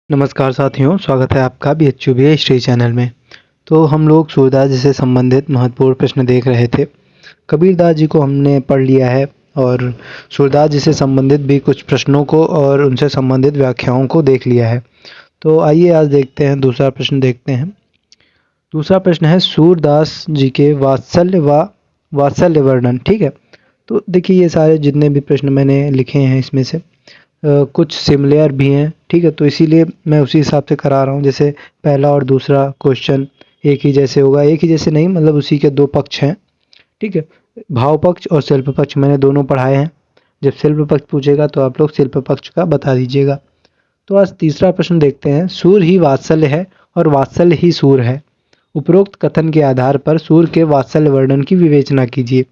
नमस्कार साथियों, स्वागत है आपका BHUB हिस्ट्री चैनल में। तो हम लोग सूरदास जी से संबंधित महत्वपूर्ण प्रश्न देख रहे थे। कबीरदास जी को हमने पढ़ लिया है और सूरदास जी से संबंधित भी कुछ प्रश्नों को और उनसे संबंधित व्याख्याओं को देख लिया है। तो आइए आज देखते हैं, दूसरा प्रश्न देखते हैं। दूसरा प्रश्न है सूरदास जी के वात्सल्य वर्णन। ठीक है, तो देखिए ये सारे जितने भी प्रश्न मैंने लिखे हैं इसमें से कुछ सिमिलर भी हैं। ठीक है, तो इसीलिए मैं उसी हिसाब से करा रहा हूँ। जैसे पहला और दूसरा क्वेश्चन एक ही जैसे होगा, एक ही जैसे नहीं मतलब उसी के दो पक्ष हैं। ठीक है, भाव पक्ष और शिल्प पक्ष मैंने दोनों पढ़ाए हैं। जब शिल्प पक्ष पूछेगा तो आप लोग शिल्प पक्ष का बता दीजिएगा। तो आज तीसरा प्रश्न देखते हैं। सूर ही वात्सल्य है और वात्सल्य ही सूर है। उपरोक्त कथन के आधार पर सूर के वात्सल्य वर्णन की विवेचना कीजिए।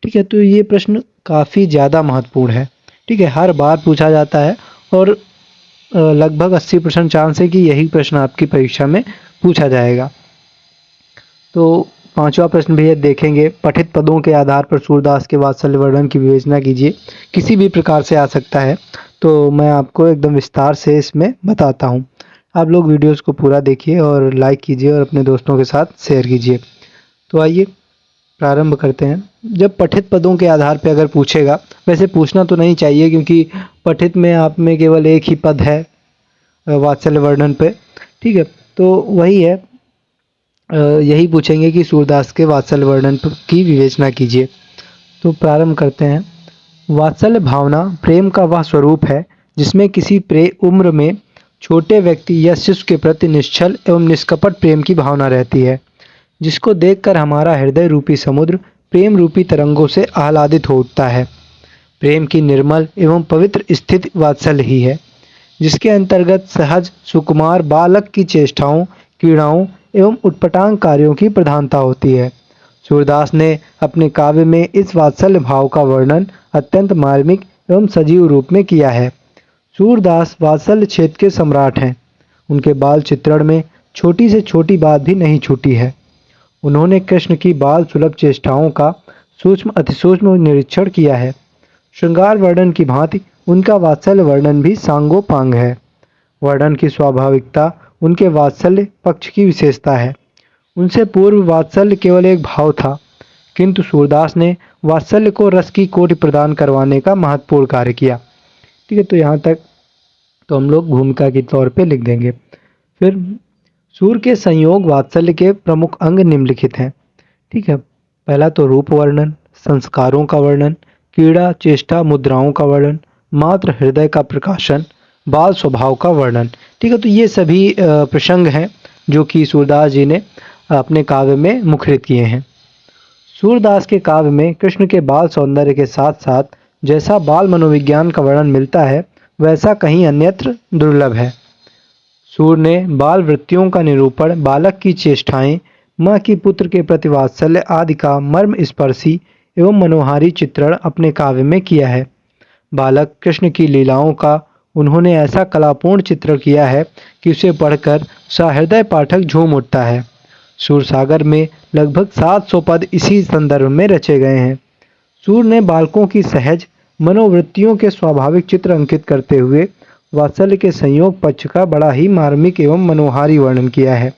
ठीक है, तो ये प्रश्न काफ़ी ज़्यादा महत्वपूर्ण है। ठीक है, हर बार पूछा जाता है और लगभग 80% चांस है कि यही प्रश्न आपकी परीक्षा में पूछा जाएगा। तो पांचवा प्रश्न भी देखेंगे। पठित पदों के आधार पर सूरदास के वात्सल्य वर्णन की विवेचना कीजिए। किसी भी प्रकार से आ सकता है, तो मैं आपको एकदम विस्तार से इसमें बताता हूँ। आप लोग वीडियोस को पूरा देखिए और लाइक कीजिए और अपने दोस्तों के साथ शेयर कीजिए। तो आइए प्रारंभ करते हैं। जब पठित पदों के आधार पर अगर पूछेगा, वैसे पूछना तो नहीं चाहिए क्योंकि पठित में आप में केवल एक ही पद है वात्सल्य वर्णन पे। ठीक है, तो वही है, यही पूछेंगे कि सूरदास के वात्सल्य वर्णन की विवेचना कीजिए। तो प्रारंभ करते हैं। वात्सल्य भावना प्रेम का वह स्वरूप है जिसमें किसी उम्र में छोटे व्यक्ति या शिशु के प्रति निश्चल एवं निष्कपट प्रेम की भावना रहती है, जिसको देखकर हमारा हृदय रूपी समुद्र प्रेम रूपी तरंगों से आह्लादित हो उठता है। प्रेम की निर्मल एवं पवित्र स्थिति वात्सल्य ही है, जिसके अंतर्गत सहज सुकुमार बालक की चेष्टाओं, क्रीड़ाओं एवं उटपटांग कार्यों की प्रधानता होती है। सूरदास ने अपने काव्य में इस वात्सल्य भाव का वर्णन अत्यंत मार्मिक एवं सजीव रूप में किया है। सूरदास वात्सल्य क्षेत्र के सम्राट हैं। उनके बाल चित्रण में छोटी से छोटी बात भी नहीं छूटी है। उन्होंने कृष्ण की बाल सुलभ चेष्टाओं का सूक्ष्म अतिसूक्ष्म निरीक्षण किया है। श्रृंगार वर्णन की भांति उनका वात्सल्य वर्णन भी सांगोपांग है। वर्णन की स्वाभाविकता उनके वात्सल्य पक्ष की विशेषता है। उनसे पूर्व वात्सल्य केवल एक भाव था, किंतु सूरदास ने वात्सल्य को रस की कोटि प्रदान करवाने का महत्वपूर्ण कार्य किया। ठीक है, तो यहाँ तक तो हम लोग भूमिका के तौर पे लिख देंगे। फिर सूर के संयोग वात्सल्य के प्रमुख अंग निम्नलिखित हैं। ठीक है, पहला तो रूप वर्णन, संस्कारों का वर्णन, क्रीड़ा चेष्टा मुद्राओं का वर्णन, मात्र हृदय का प्रकाशन, बाल स्वभाव का वर्णन। ठीक है, तो ये सभी प्रसंग हैं जो कि सूरदास जी ने अपने काव्य में मुखरित किए हैं। सूरदास के काव्य में कृष्ण के बाल सौंदर्य के साथ साथ जैसा बाल मनोविज्ञान का वर्णन मिलता है, वैसा कहीं अन्यत्र दुर्लभ है। सूर ने बाल वृत्तियों का निरूपण, बालक की चेष्टाएं, माँ की पुत्र के प्रति वात्सल्य आदि का मर्म स्पर्शी एवं मनोहारी चित्रण अपने काव्य में किया है। बालक कृष्ण की लीलाओं का उन्होंने ऐसा कलापूर्ण चित्रण किया है कि उसे पढ़कर सहृदय पाठक झूम उठता है। सूरसागर में लगभग 700 पद इसी संदर्भ में रचे गए हैं। सूर ने बालकों की सहज मनोवृत्तियों के स्वाभाविक चित्र अंकित करते हुए वात्सल्य के संयोग पक्ष का बड़ा ही मार्मिक एवं मनोहारी वर्णन किया है।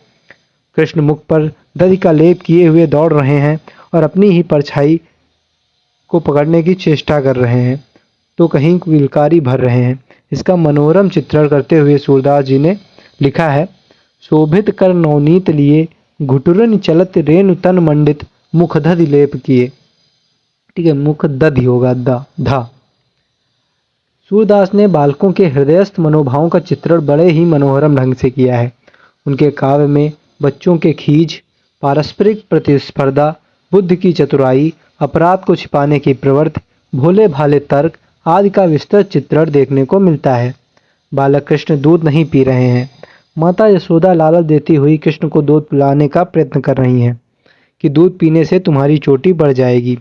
कृष्ण मुख पर दधि का लेप किए हुए दौड़ रहे हैं और अपनी ही परछाई को पकड़ने की चेष्टा कर रहे हैं, तो कहीं किलकारी भर रहे हैं। इसका मनोरम चित्रण करते हुए सूरदास जी ने लिखा है। शोभित कर नवनीत लिए, घुटुरन चलत रेणु तन मंडित, मुख दधि लेप किए। ठीक है, मुख दधि होगा धा। सूरदास ने बालकों के हृदयस्थ मनोभावों का चित्रण बड़े ही मनोहरम ढंग से किया है। उनके काव्य में बच्चों के खींच, पारस्परिक प्रतिस्पर्धा, बुद्धि की चतुराई, अपराध को छिपाने की प्रवृत्ति, भोले भाले तर्क आदि का विस्तृत चित्रण देखने को मिलता है। बालक कृष्ण दूध नहीं पी रहे हैं। माता यशोदा लालच देती हुई कृष्ण को दूध पिलाने का प्रयत्न कर रही हैं कि दूध पीने से तुम्हारी चोटी बढ़ जाएगी।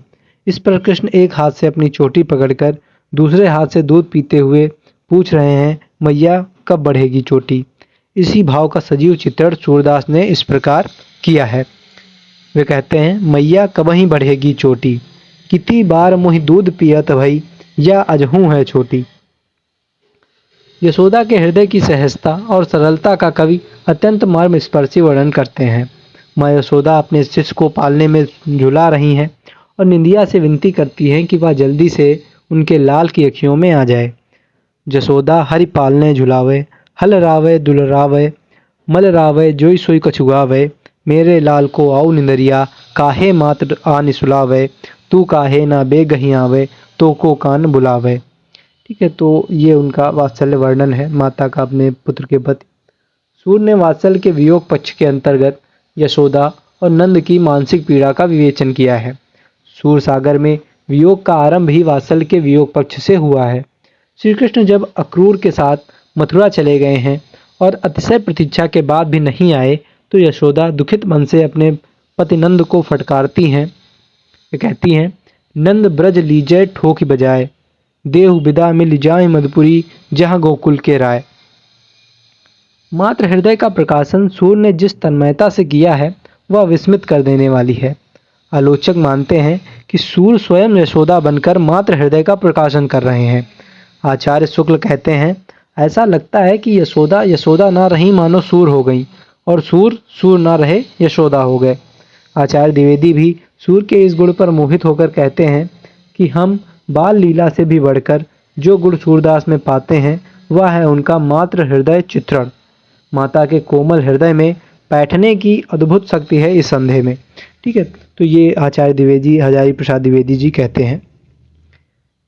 इस पर कृष्ण एक हाथ से अपनी चोटी पकड़कर दूसरे हाथ से दूध पीते हुए पूछ रहे हैं, मैया कब बढ़ेगी चोटी। इसी भाव का सजीव चित्रण सूरदास ने इस प्रकार किया है। वे कहते हैं, मैया कबहीं बढ़ेगी चोटी, कितनी बार मुहि दूध पियत भई, या अजहू है छोटी। यशोदा के हृदय की सहजता और सरलता का कवि अत्यंत मर्मस्पर्शी वर्णन करते हैं। माँ यशोदा अपने शिष्य को पालने में झुला रही हैं और निंदिया से विनती करती हैं कि वह जल्दी से उनके लाल की अखियों में आ जाए। जसोदा हरि पालने झुलावे, हल रावे दुलरावे, मल रावे जोई सोई कछुआवे, मेरे लाल को आओ निंदरिया, काहे मात्र आन सुलावे, तू काहे ना बेगही आवे, तो को कान बुलावे। ठीक है, तो ये उनका वात्सल्य वर्णन है माता का अपने पुत्र के प्रति। सूर ने वात्सल्य के वियोग पक्ष के अंतर्गत यशोदा और नंद की मानसिक पीड़ा का विवेचन किया है। सूर सागर में वियोग का आरंभ ही वात्सल्य के वियोग पक्ष से हुआ है। श्री कृष्ण जब अक्रूर के साथ मथुरा चले गए हैं और अतिशय प्रतीक्षा के बाद भी नहीं आए, तो यशोदा दुखित मन से अपने पति नंद को फटकारती हैं। वे कहती हैं, नंद ब्रज लीजय ठोकी बजाए, देहु बिदा मिल जाए मधुपुरी, जहाँ गोकुल के राय। मात्र हृदय का प्रकाशन सूर ने जिस तन्मयता से किया है वह विस्मित कर देने वाली है। आलोचक मानते हैं कि सूर स्वयं यशोदा बनकर मात्र हृदय का प्रकाशन कर रहे हैं। आचार्य शुक्ल कहते हैं, ऐसा लगता है कि यशोदा यशोदा ना रही मानो सूर हो गई और सूर सूर ना रहे यशोदा हो गए। आचार्य द्विवेदी भी सूर के इस गुण पर मोहित होकर कहते हैं कि हम बाल लीला से भी बढ़कर जो गुण सूरदास में पाते हैं वह है उनका मात्र हृदय चित्रण। माता के कोमल हृदय में बैठने की अद्भुत शक्ति है इस संदेह में। ठीक है, तो ये आचार्य द्विवेदी, हजारी प्रसाद द्विवेदी जी कहते हैं।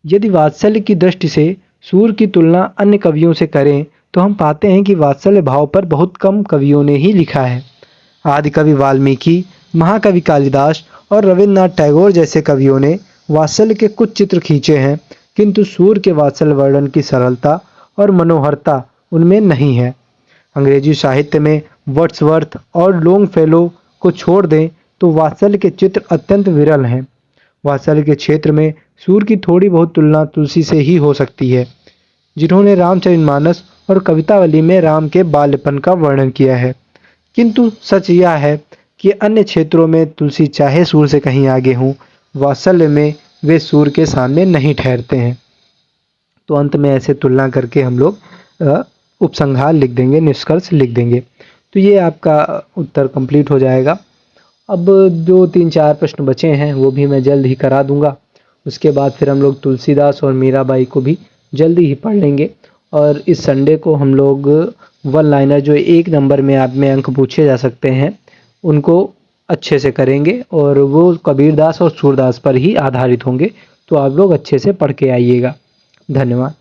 यदि वात्सल्य की दृष्टि से सूर की तुलना अन्य कवियों से करें तो हम पाते हैं कि वात्सल्य भाव पर बहुत कम कवियों ने ही लिखा है। आदि कवि वाल्मीकि, महाकवि कालिदास और रविन्द्रनाथ टैगोर जैसे कवियों ने वात्सल्य के कुछ चित्र खींचे हैं, किंतु सूर के वात्सल्य वर्णन की सरलता और मनोहरता उनमें नहीं है। अंग्रेजी साहित्य में वर्ड्सवर्थ और लोंगफेलो को छोड़ दें तो वात्सल्य के चित्र अत्यंत विरल हैं। वात्सल्य के क्षेत्र में सूर की थोड़ी बहुत तुलना तुलसी से ही हो सकती है, जिन्होंने रामचरितमानस और कवितावली में राम के बाल्यपन का वर्णन किया है। किंतु सच यह है कि अन्य क्षेत्रों में तुलसी चाहे सूर से कहीं आगे हों, वात्सल्य में वे सूर के सामने नहीं ठहरते हैं। तो अंत में ऐसे तुलना करके हम लोग उपसंहार लिख देंगे, निष्कर्ष लिख देंगे। तो ये आपका उत्तर कंप्लीट हो जाएगा। अब जो 3-4 प्रश्न बचे हैं वो भी मैं जल्द ही करा दूंगा। उसके बाद फिर हम लोग तुलसीदास और मीराबाई को भी जल्दी ही पढ़ लेंगे। और इस संडे को हम लोग वन लाइनर जो 1 नंबर में आप में अंक पूछे जा सकते हैं उनको अच्छे से करेंगे और वो कबीरदास और सूरदास पर ही आधारित होंगे। तो आप लोग अच्छे से पढ़ के आइएगा। धन्यवाद।